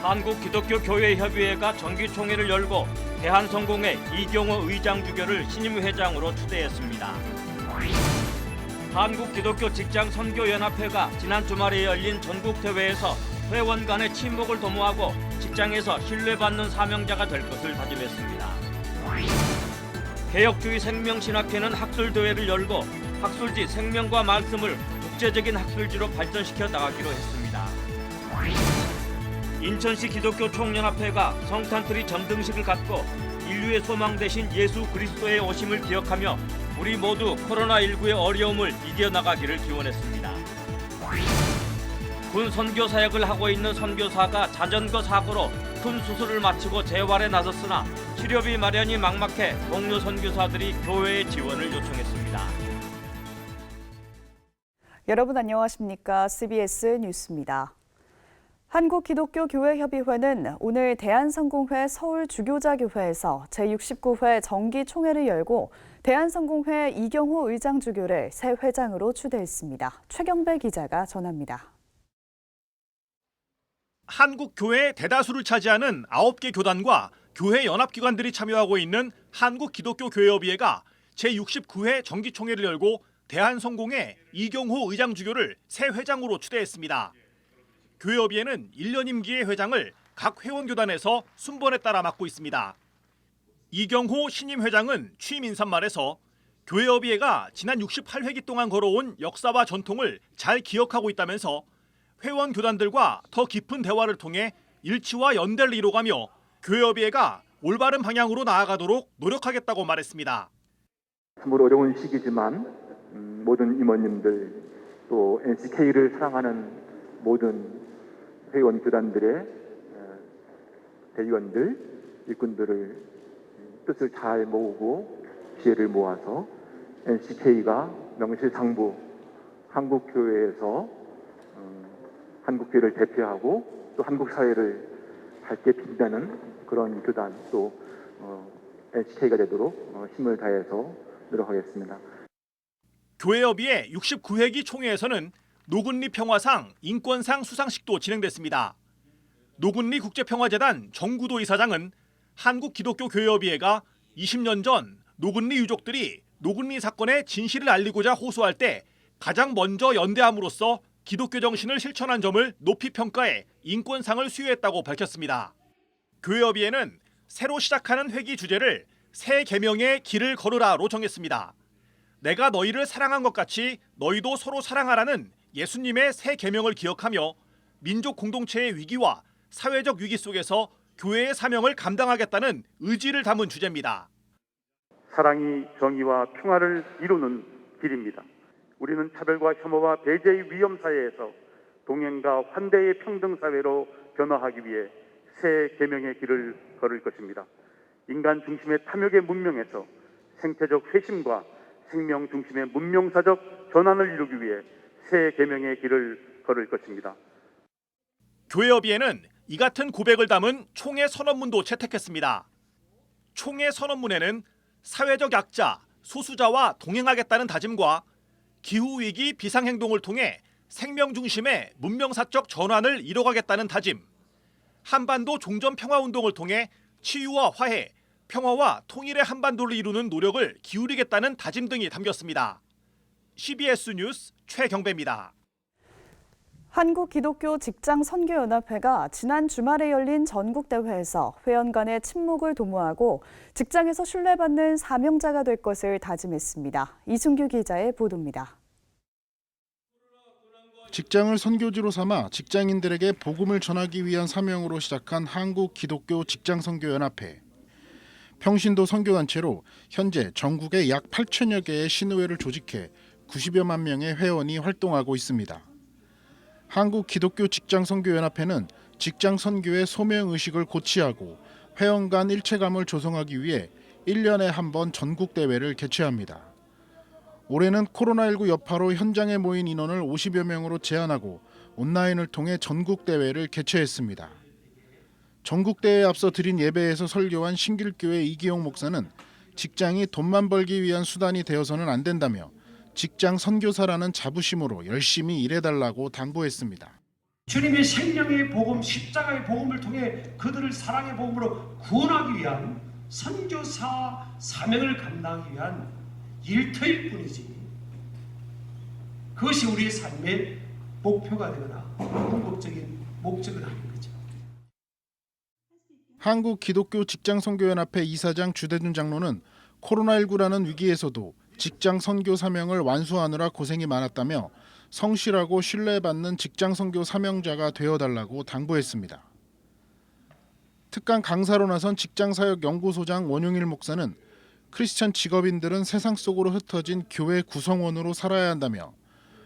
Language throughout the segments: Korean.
한국기독교교회협의회가 정기총회를 열고 대한성공회 이경호 의장주교를 신임 회장으로 추대했습니다. 한국기독교직장선교연합회가 지난 주말에 열린 전국대회에서 회원 간의 친목을 도모하고 직장에서 신뢰받는 사명자가 될 것을 다짐했습니다. 개혁주의 생명신학회는 학술대회를 열고 학술지 생명과 말씀을 국제적인 학술지로 발전시켜 나가기로 했습니다. 인천시 기독교 총연합회가 성탄트리 전등식을 갖고 인류의 소망 되신 예수 그리스도의 오심을 기억하며 우리 모두 코로나19의 어려움을 이겨나가기를 기원했습니다. 군 선교 사역을 하고 있는 선교사가 자전거 사고로 큰 수술을 마치고 재활에 나섰으나 치료비 마련이 막막해 동료 선교사들이 교회의 지원을 요청했습니다. 여러분 안녕하십니까? CBS 뉴스입니다. 한국기독교교회협의회는 오늘 대한성공회 서울주교자교회에서 제69회 정기총회를 열고 대한성공회 이경호 의장주교를 새 회장으로 추대했습니다. 최경배 기자가 전합니다. 한국 교회의 대다수를 차지하는 9개 교단과 교회 연합기관들이 참여하고 있는 한국기독교교회협의회가 제69회 정기총회를 열고 대한성공회 이경호 의장주교를 새 회장으로 추대했습니다. 교회협의회는 1년 임기의 회장을 각 회원교단에서 순번에 따라 맡고 있습니다. 이경호 신임 회장은 취임 인사말에서 교회협의회가 지난 68회기 동안 걸어온 역사와 전통을 잘 기억하고 있다면서 회원 교단들과 더 깊은 대화를 통해 일치와 연대를 이뤄가며 교회협의회가 올바른 방향으로 나아가도록 노력하겠다고 말했습니다. 참으로 어려운 시기지만 모든 임원님들 또 NCK를 사랑하는 모든 회원 교단들의 대의원들, 일꾼들을 뜻을 잘 모으고 지혜를 모아서 NCK가 명실상부 한국교회에서 한국교회를 대표하고 또 한국 사회를 밝게 빛나는 그런 교단 또 NCK가 되도록 힘을 다해서 노력하겠습니다. 교회협의회 69회기 총회에서는 노근리 평화상, 인권상 수상식도 진행됐습니다. 노근리 국제평화재단 정구도 이사장은 한국기독교교회협의회가 20년 전 노근리 유족들이 노근리 사건의 진실을 알리고자 호소할 때 가장 먼저 연대함으로써 기독교 정신을 실천한 점을 높이 평가해 인권상을 수여했다고 밝혔습니다. 교회협의회는 새로 시작하는 회기 주제를 새 계명의 길을 걸으라로 정했습니다. 내가 너희를 사랑한 것 같이 너희도 서로 사랑하라는 예수님의 새 계명을 기억하며 민족 공동체의 위기와 사회적 위기 속에서 교회의 사명을 감당하겠다는 의지를 담은 주제입니다. 사랑이 정의와 평화를 이루는 길입니다. 우리는 차별과 혐오와 배제의 위험 사회에서 동행과 환대의 평등 사회로 변화하기 위해 새 계명의 길을 걸을 것입니다. 인간 중심의 탐욕의 문명에서 생태적 회심과 생명 중심의 문명사적 전환을 이루기 위해 새 계명의 길을 걸을 것입니다. 교회협의회는 이 같은 고백을 담은 총회 선언문도 채택했습니다. 총회 선언문에는 사회적 약자, 소수자와 동행하겠다는 다짐과 기후위기 비상행동을 통해 생명 중심의 문명사적 전환을 이뤄가겠다는 다짐, 한반도 종전평화운동을 통해 치유와 화해, 평화와 통일의 한반도를 이루는 노력을 기울이겠다는 다짐 등이 담겼습니다. CBS 뉴스 최경배입니다. 한국기독교직장선교연합회가 지난 주말에 열린 전국대회에서 회원 간의 친목을 도모하고 직장에서 신뢰받는 사명자가 될 것을 다짐했습니다. 이승규 기자의 보도입니다. 직장을 선교지로 삼아 직장인들에게 복음을 전하기 위한 사명으로 시작한 한국기독교직장선교연합회. 평신도 선교단체로 현재 전국에 약 8천여 개의 신의회를 조직해 90여만 명의 회원이 활동하고 있습니다. 한국기독교직장선교연합회는 직장선교의 소명의식을 고취하고 회원 간 일체감을 조성하기 위해 1년에 한 번 전국대회를 개최합니다. 올해는 코로나19 여파로 현장에 모인 인원을 50여 명으로 제한하고 온라인을 통해 전국대회를 개최했습니다. 전국대회에 앞서 드린 예배에서 설교한 신길교회 이기용 목사는 직장이 돈만 벌기 위한 수단이 되어서는 안 된다며 직장 선교사라는 자부심으로 열심히 일해달라고 당부했습니다. 주님의 생명의 복음, 십자가의 복음을 통해 그들을 사랑의 복음으로 구원하기 위한 선교사 사명을 감당하기 위한 일터일 뿐이지, 그것이 우리의 삶의 목표가 되거나 궁극적인 목적은 아닌 거죠. 한국기독교직장선교연합회 이사장 주대준 장로는 코로나19라는 위기에서도 직장 선교 사명을 완수하느라 고생이 많았다며 성실하고 신뢰받는 직장 선교 사명자가 되어달라고 당부했습니다. 특강 강사로 나선 직장사역연구소장 원용일 목사는 크리스천 직업인들은 세상 속으로 흩어진 교회 구성원으로 살아야 한다며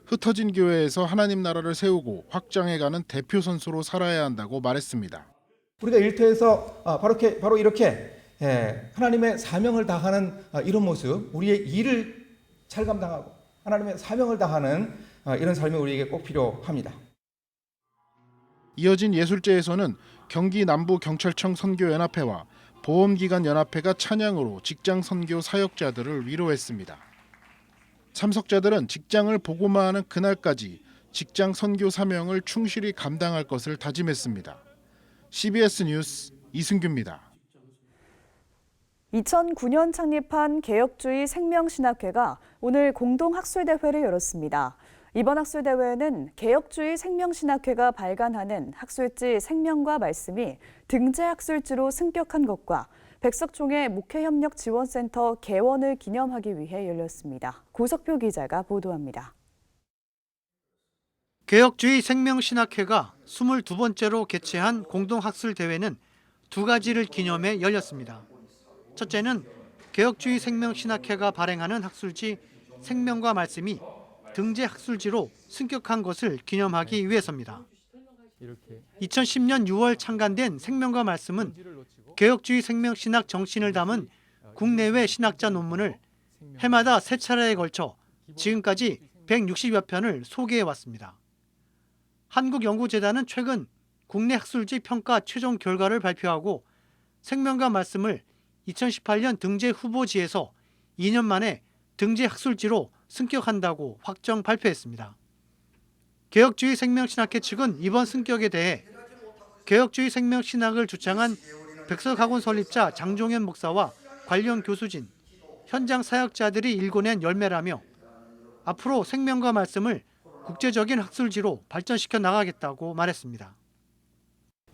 흩어진 교회에서 하나님 나라를 세우고 확장해가는 대표 선수로 살아야 한다고 말했습니다. 우리가 일터에서 바로 이렇게 하나님의 사명을 다하는 이런 모습, 우리의 일을 잘 감당하고 하나님의 사명을 다하는 이런 삶이 우리에게 꼭 필요합니다. 이어진 예술제에서는 경기 남부경찰청 선교연합회와 보험기관연합회가 찬양으로 직장 선교 사역자들을 위로했습니다. 참석자들은 직장을 복음화하는 하는 그날까지 직장 선교 사명을 충실히 감당할 것을 다짐했습니다. CBS 뉴스 이승규입니다. 2009년 창립한 개혁주의 생명신학회가 오늘 공동학술대회를 열었습니다. 이번 학술대회는 개혁주의 생명신학회가 발간하는 학술지 생명과 말씀이 등재학술지로 승격한 것과 백석총회 목회협력지원센터 개원을 기념하기 위해 열렸습니다. 고석표 기자가 보도합니다. 개혁주의 생명신학회가 22번째로 개최한 공동학술대회는 두 가지를 기념해 열렸습니다. 첫째는 개혁주의 생명신학회가 발행하는 학술지 생명과 말씀이 등재 학술지로 승격한 것을 기념하기 위해서입니다. 2010년 6월 창간된 생명과 말씀은 개혁주의 생명신학 정신을 담은 국내외 신학자 논문을 해마다 3차례에 걸쳐 지금까지 160여 편을 소개해왔습니다. 한국연구재단은 최근 국내 학술지 평가 최종 결과를 발표하고 생명과 말씀을 2018년 등재 후보지에서 2년 만에 등재 학술지로 승격한다고 확정 발표했습니다. 개혁주의 생명신학회 측은 이번 승격에 대해 개혁주의 생명신학을 주창한 백석학원 설립자 장종현 목사와 관련 교수진, 현장 사역자들이 일궈낸 열매라며 앞으로 생명과 말씀을 국제적인 학술지로 발전시켜 나가겠다고 말했습니다.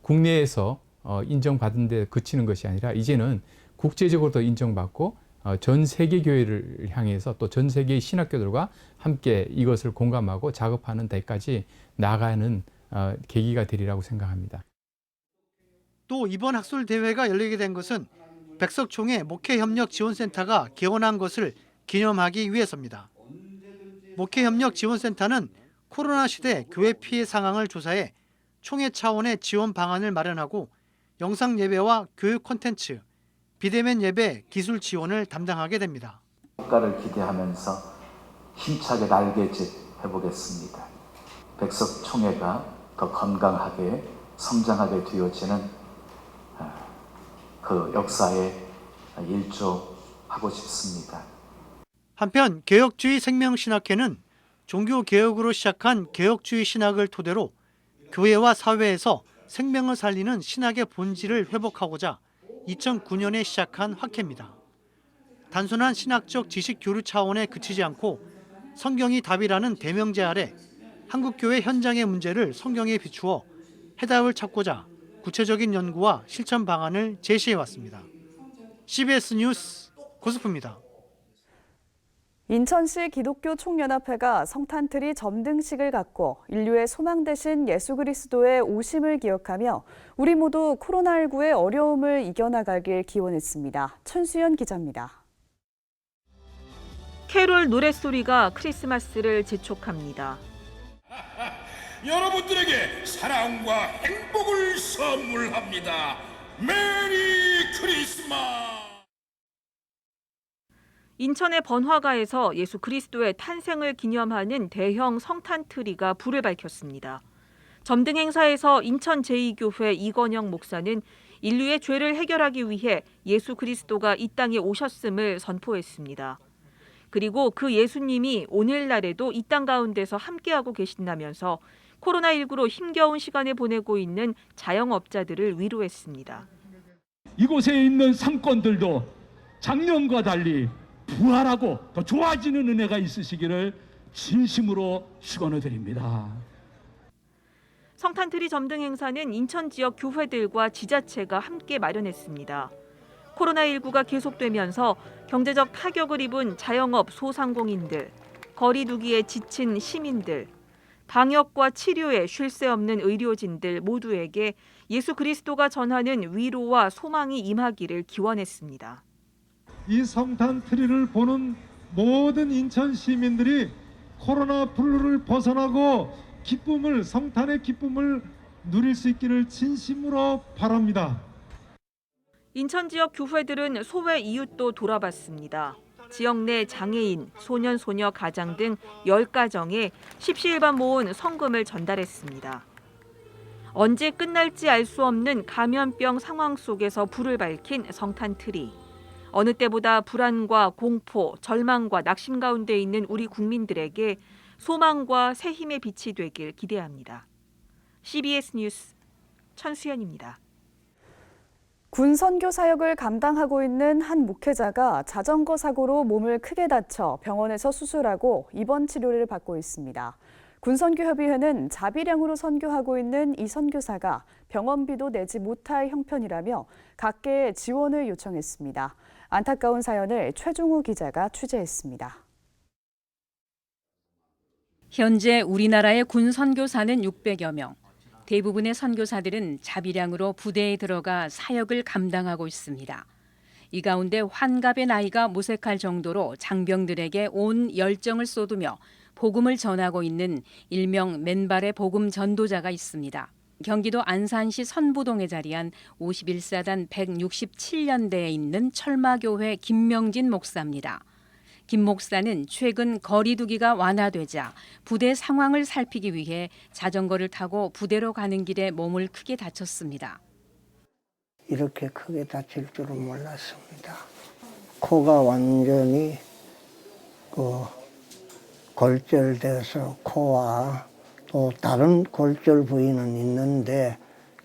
국내에서 인정받은 데 그치는 것이 아니라 이제는 국제적으로도 인정받고 전 세계 교회를 향해서 또 전 세계의 신학교들과 함께 이것을 공감하고 작업하는 데까지 나아가는 계기가 되리라고 생각합니다. 또 이번 학술 대회가 열리게 된 것은 백석총회 목회협력지원센터가 개원한 것을 기념하기 위해서입니다. 목회협력지원센터는 코로나 시대 교회 피해 상황을 조사해 총회 차원의 지원 방안을 마련하고 영상 예배와 교육 콘텐츠, 비대면 예배 기술 지원을 담당하게 됩니다. 효과를 기대하면서 힘차게 날개짓 해보겠습니다. 백석총회가 더 건강하게 성장하게 되어지는 그 역사에 일조하고 싶습니다. 한편 개혁주의 생명신학회는 종교개혁으로 시작한 개혁주의 신학을 토대로 교회와 사회에서 생명을 살리는 신학의 본질을 회복하고자 2009년에 시작한 학회입니다. 단순한 신학적 지식 교류 차원에 그치지 않고 성경이 답이라는 대명제 아래 한국교회 현장의 문제를 성경에 비추어 해답을 찾고자 구체적인 연구와 실천 방안을 제시해왔습니다. CBS 뉴스 고스프입니다. 인천시 기독교 총연합회가 성탄트리 점등식을 갖고 인류의 소망 되신 예수 그리스도의 오심을 기억하며 우리 모두 코로나19의 어려움을 이겨나가길 기원했습니다. 천수연 기자입니다. 캐롤 노랫소리가 크리스마스를 재촉합니다. 여러분들에게 사랑과 행복을 선물합니다. 메리 크리스마스! 인천의 번화가에서 예수 그리스도의 탄생을 기념하는 대형 성탄트리가 불을 밝혔습니다. 점등 행사에서 인천 제2교회 이건영 목사는 인류의 죄를 해결하기 위해 예수 그리스도가 이 땅에 오셨음을 선포했습니다. 그리고 그 예수님이 오늘날에도 이 땅 가운데서 함께하고 계신다면서 코로나19로 힘겨운 시간을 보내고 있는 자영업자들을 위로했습니다. 이곳에 있는 상권들도 작년과 달리 부활하고 더 좋아지는 은혜가 있으시기를 진심으로 축원드립니다. 성탄트리 점등 행사는 인천 지역 교회들과 지자체가 함께 마련했습니다. 코로나19가 계속되면서 경제적 타격을 입은 자영업 소상공인들, 거리 두기에 지친 시민들, 방역과 치료에 쉴 새 없는 의료진들 모두에게 예수 그리스도가 전하는 위로와 소망이 임하기를 기원했습니다. 이 성탄트리를 보는 모든 인천 시민들이 코로나 블루를 벗어나고 성탄의 기쁨을 누릴 수 있기를 진심으로 바랍니다. 인천 지역 교회들은 소외 이웃도 돌아봤습니다. 지역 내 장애인, 소년, 소녀 가장 등 10가정에 십시일반 모은 성금을 전달했습니다. 언제 끝날지 알 수 없는 감염병 상황 속에서 불을 밝힌 성탄트리. 어느 때보다 불안과 공포, 절망과 낙심 가운데 있는 우리 국민들에게 소망과 새 힘의 빛이 되길 기대합니다. CBS 뉴스 천수연입니다. 군 선교 사역을 감당하고 있는 한 목회자가 자전거 사고로 몸을 크게 다쳐 병원에서 수술하고 입원 치료를 받고 있습니다. 군선교협의회는 자비량으로 선교하고 있는 이 선교사가 병원비도 내지 못할 형편이라며 각계에 지원을 요청했습니다. 안타까운 사연을 최종우 기자가 취재했습니다. 현재 우리나라의 군 선교사는 600여 명. 대부분의 선교사들은 자비량으로 부대에 들어가 사역을 감당하고 있습니다. 이 가운데 환갑의 나이가 모색할 정도로 장병들에게 온 열정을 쏟으며 복음을 전하고 있는 일명 맨발의 복음 전도자가 있습니다. 경기도 안산시 선부동에 자리한 51사단 167년대에 있는 철마교회 김명진 목사입니다. 김 목사는 최근 거리두기가 완화되자 부대 상황을 살피기 위해 자전거를 타고 부대로 가는 길에 몸을 크게 다쳤습니다. 이렇게 크게 다칠 줄은 몰랐습니다. 코가 완전히 골절돼서 코와 또 다른 골절 부위는 있는데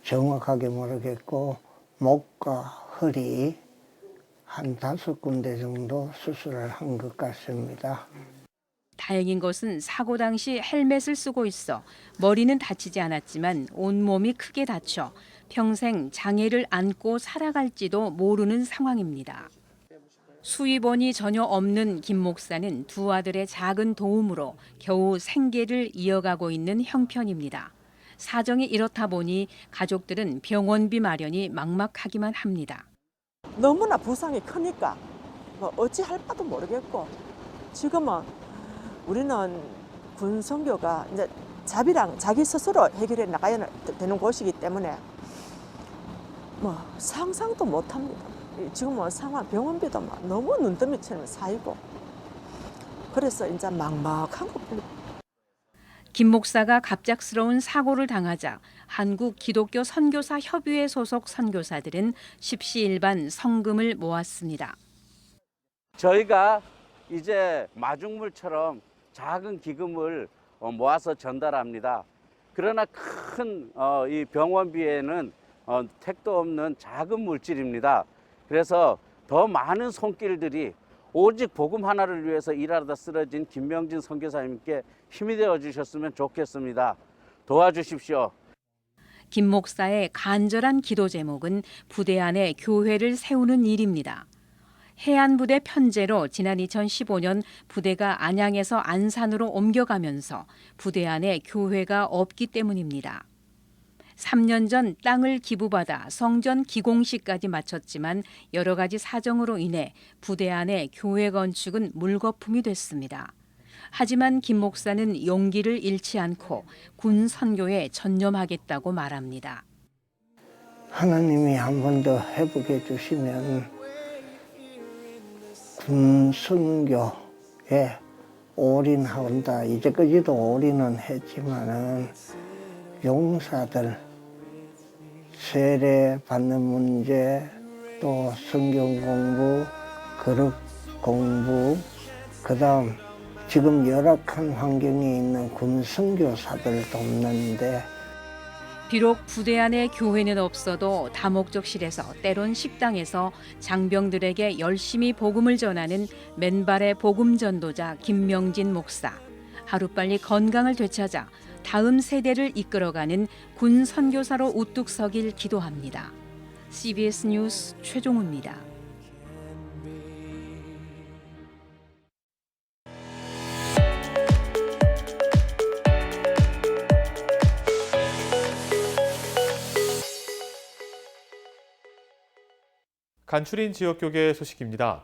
정확하게 모르겠고 목과 허리 한 5군데 정도 수술을 한 것 같습니다. 다행인 것은 사고 당시 헬멧을 쓰고 있어 머리는 다치지 않았지만 온몸이 크게 다쳐 평생 장애를 안고 살아갈지도 모르는 상황입니다. 수입원이 전혀 없는 김 목사는 두 아들의 작은 도움으로 겨우 생계를 이어가고 있는 형편입니다. 사정이 이렇다 보니 가족들은 병원비 마련이 막막하기만 합니다. 너무나 부상이 크니까 어찌할 바도 모르겠고 지금은 우리는 군 선교가 이제 자비랑 자기 스스로 해결해 나가야 되는 곳이기 때문에 상상도 못합니다. 지금은 상황 병원비도 너무 눈더미처럼 쌓이고 그래서 이제 막막한 것뿐. 김 목사가 갑작스러운 사고를 당하자 한국 기독교 선교사 협의회 소속 선교사들은 십시일반 성금을 모았습니다. 저희가 이제 마중물처럼 작은 기금을 모아서 전달합니다. 그러나 큰 이 병원비에는 택도 없는 작은 물질입니다. 그래서 더 많은 손길들이 오직 복음 하나를 위해서 일하다 쓰러진 김명진 선교사님께 힘이 되어 주셨으면 좋겠습니다. 도와주십시오. 김 목사의 간절한 기도 제목은 부대 안에 교회를 세우는 일입니다. 해안부대 편제로 지난 2015년 부대가 안양에서 안산으로 옮겨가면서 부대 안에 교회가 없기 때문입니다. 3년 전 땅을 기부받아 성전 기공식까지 마쳤지만 여러 가지 사정으로 인해 부대 안에 교회 건축은 물거품이 됐습니다. 하지만 김 목사는 용기를 잃지 않고 군 선교에 전념하겠다고 말합니다. 하나님이 한 번 더 해보게 해주시면 군 선교에 올인한다. 이제까지도 올인은 했지만은 용사들 세례 받는 문제, 또 성경 공부, 그릇 공부, 그다음 지금 열악한 환경에 있는 군 선교사들 돕는데 비록 부대 안에 교회는 없어도 다목적실에서 때론 식당에서 장병들에게 열심히 복음을 전하는 맨발의 복음 전도자 김명진 목사. 하루빨리 건강을 되찾아 다음 세대를 이끌어가는 군 선교사로 우뚝 서길 기도합니다. CBS 뉴스 최종우입니다. 간추린 지역교계 소식입니다.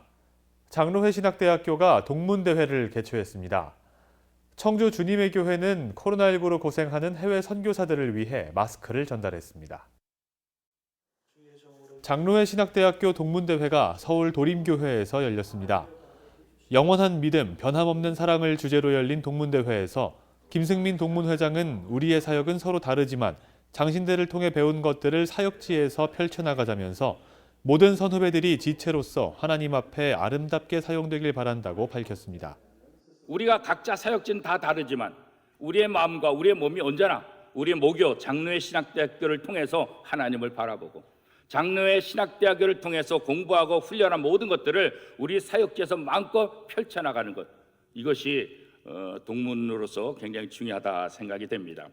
장로회 신학대학교가 동문대회를 개최했습니다. 청주 주님의 교회는 코로나19로 고생하는 해외 선교사들을 위해 마스크를 전달했습니다. 장로회 신학대학교 동문대회가 서울 도림교회에서 열렸습니다. 영원한 믿음, 변함없는 사랑을 주제로 열린 동문대회에서 김승민 동문회장은 우리의 사역은 서로 다르지만 장신대를 통해 배운 것들을 사역지에서 펼쳐나가자면서 모든 선후배들이 지체로서 하나님 앞에 아름답게 사용되길 바란다고 밝혔습니다. 우리가 각자 사역지는 다 다르지만 우리의 마음과 우리의 몸이 언제나 우리의 모교 장로회 신학대학교를 통해서 하나님을 바라보고 장로회 신학대학교를 통해서 공부하고 훈련한 모든 것들을 우리 사역지에서 마음껏 펼쳐나가는 것, 이것이 동문으로서 굉장히 중요하다 생각이 됩니다.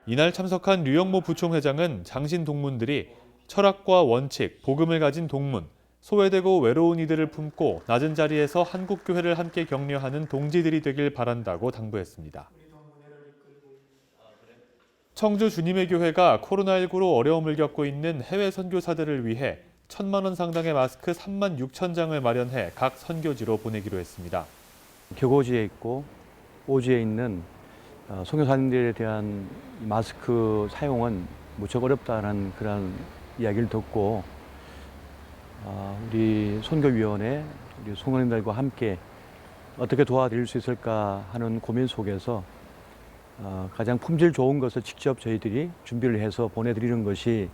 이날 참석한 류영모 부총회장은 장신 동문들이 철학과 원칙, 복음을 가진 동문, 소외되고 외로운 이들을 품고 낮은 자리에서 한국교회를 함께 격려하는 동지들이 되길 바란다고 당부했습니다. 청주 주님의 교회가 코로나19로 어려움을 겪고 있는 해외 선교사들을 위해 1,000만 원 상당의 마스크 3만 6천 장을 마련해 각 선교지로 보내기로 했습니다. 격오지에 있고 오지에 있는 선교사님들에 대한 마스크 사용은 무척 어렵다는 그런 이야기를 듣고 우리 선교위원회, 우리 성도님들과 함께 어떻게 도와드릴 수 있을까 하는 고민 속에서 가장 품질 좋은 것을 직접 저희들이 준비를 해서 보내드리는 것이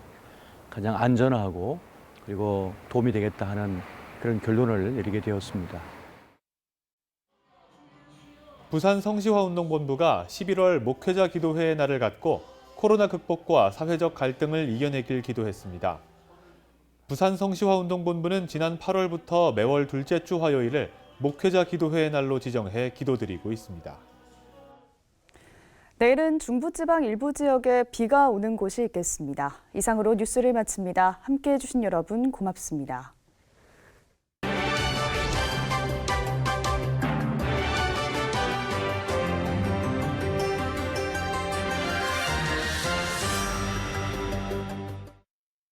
가장 안전하고 그리고 도움이 되겠다 하는 그런 결론을 내리게 되었습니다. 부산 성시화운동본부가 11월 목회자 기도회의 날을 갖고 코로나 극복과 사회적 갈등을 이겨내길 기도했습니다. 부산 성시화운동본부는 지난 8월부터 매월 둘째 주 화요일을 목회자 기도회의 날로 지정해 기도드리고 있습니다. 내일은 중부지방 일부 지역에 비가 오는 곳이 있겠습니다. 이상으로 뉴스를 마칩니다. 함께해 주신 여러분 고맙습니다.